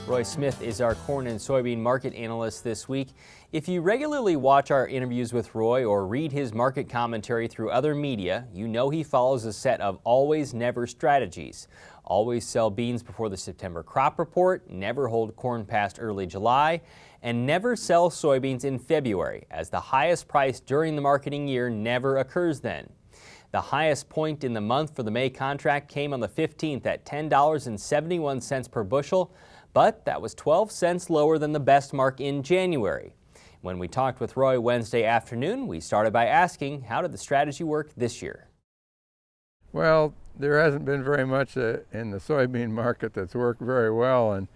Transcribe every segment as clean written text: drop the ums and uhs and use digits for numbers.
Roy Smith is our corn and soybean market analyst this week. If you regularly watch our interviews with Roy or read his market commentary through other media, you know he follows a set of always never strategies. Always sell beans before the September crop report, never hold corn past early July, and never sell soybeans in February, as the highest price during the marketing year never occurs then. The highest point in the month for the May contract came on the 15th at $10.71 per bushel, but that was 12 cents lower than the best mark in January. When we talked with Roy Wednesday afternoon, we started by asking, how did the strategy work this year? Well, there hasn't been very much in the soybean market that's worked very well, and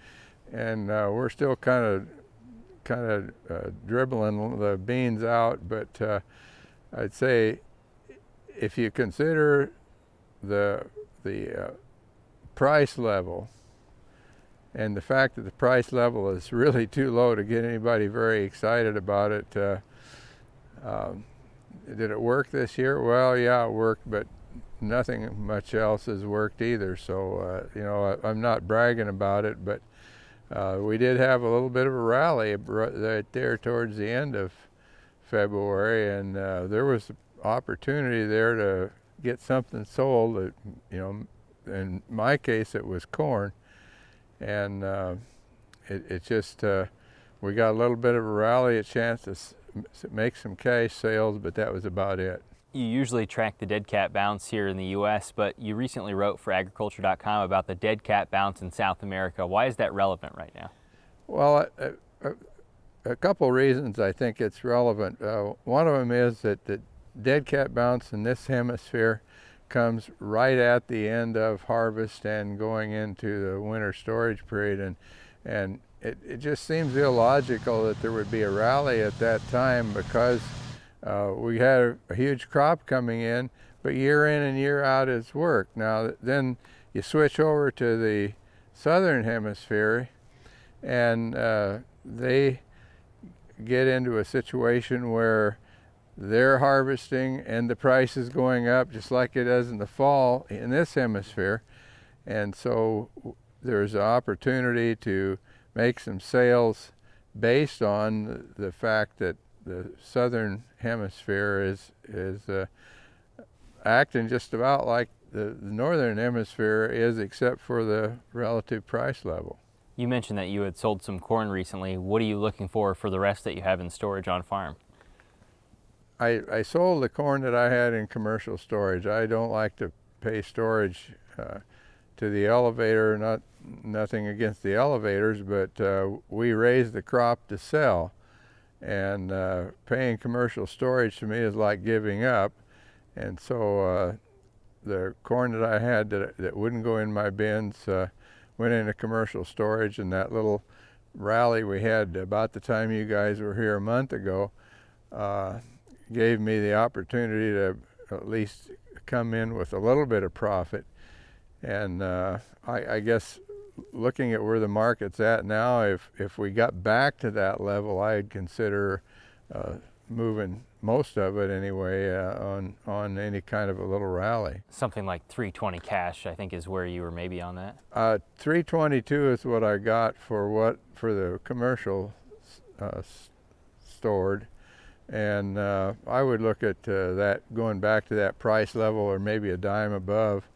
we're still kind of dribbling the beans out. But I'd say if you consider the price level, and the fact that the price level is really too low to get anybody very excited about it. Did it work this year? Well, yeah, it worked, but nothing much else has worked either. So, I'm not bragging about it, but we did have a little bit of a rally right there towards the end of February, and there was opportunity there to get something sold. In my case, it was corn. And it just, we got a little bit of a rally, a chance to make some cash sales, but that was about it. You usually track the dead cat bounce here in the U.S., but you recently wrote for agriculture.com about the dead cat bounce in South America. Why is that relevant right now? Well, a couple reasons I think it's relevant. One of them is that the dead cat bounce in this hemisphere comes right at the end of harvest and going into the winter storage period, and it just seems illogical that there would be a rally at that time, because we had a huge crop coming in, but year in and year out is work. Now then you switch over to the southern hemisphere, and they get into a situation where they're harvesting and the price is going up just like it does in the fall in this hemisphere. And so there's an opportunity to make some sales based on the fact that the southern hemisphere is acting just about like the northern hemisphere is, except for the relative price level. You mentioned that you had sold some corn recently. What are you looking for the rest that you have in storage on farm? I sold the corn that I had in commercial storage. I don't like to pay storage to the elevator, nothing against the elevators, but we raise the crop to sell. And paying commercial storage to me is like giving up. And so the corn that I had that wouldn't go in my bins went into commercial storage, and that little rally we had about the time you guys were here a month ago gave me the opportunity to at least come in with a little bit of profit. And I guess looking at where the market's at now, if we got back to that level, I'd consider moving most of it anyway on any kind of a little rally. Something like 320 cash, I think, is where you were maybe on that. 322 is what I got for the commercial stored. And I would look at that going back to that price level, or maybe a dime above.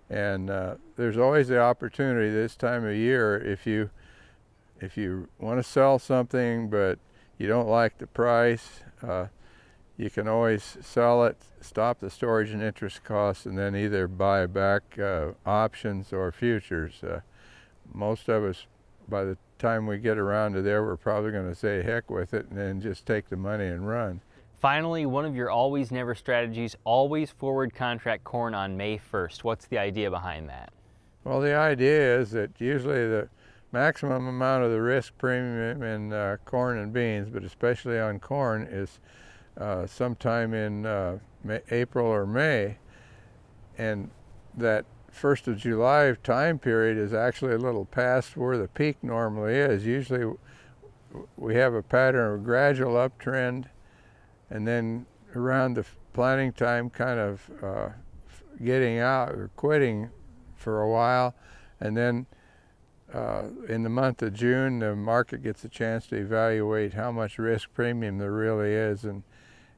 And there's always the opportunity this time of year, if you want to sell something but you don't like the price, you can always sell it, stop the storage and interest costs, and then either buy back options or futures. Most of us, by the time we get around to there, we're probably going to say heck with it and then just take the money and run. Finally, one of your always never strategies, always forward contract corn on May 1st. What's the idea behind that? Well, the idea is that usually the maximum amount of the risk premium in corn and beans, but especially on corn, is sometime in April or May, and that 1st of July time period is actually a little past where the peak normally is. Usually we have a pattern of gradual uptrend, and then around the planting time kind of getting out or quitting for a while, and then in the month of June, the market gets a chance to evaluate how much risk premium there really is, and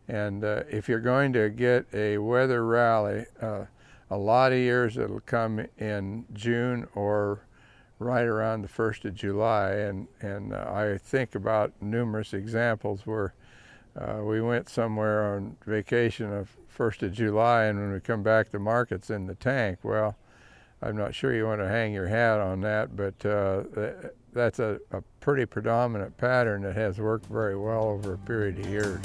if you're going to get a weather rally, a lot of years it'll come in June or right around the 1st of July, and I think about numerous examples where we went somewhere on vacation of 1st of July, and when we come back, the market's in the tank. Well, I'm not sure you want to hang your hat on that, but that's a pretty predominant pattern that has worked very well over a period of years.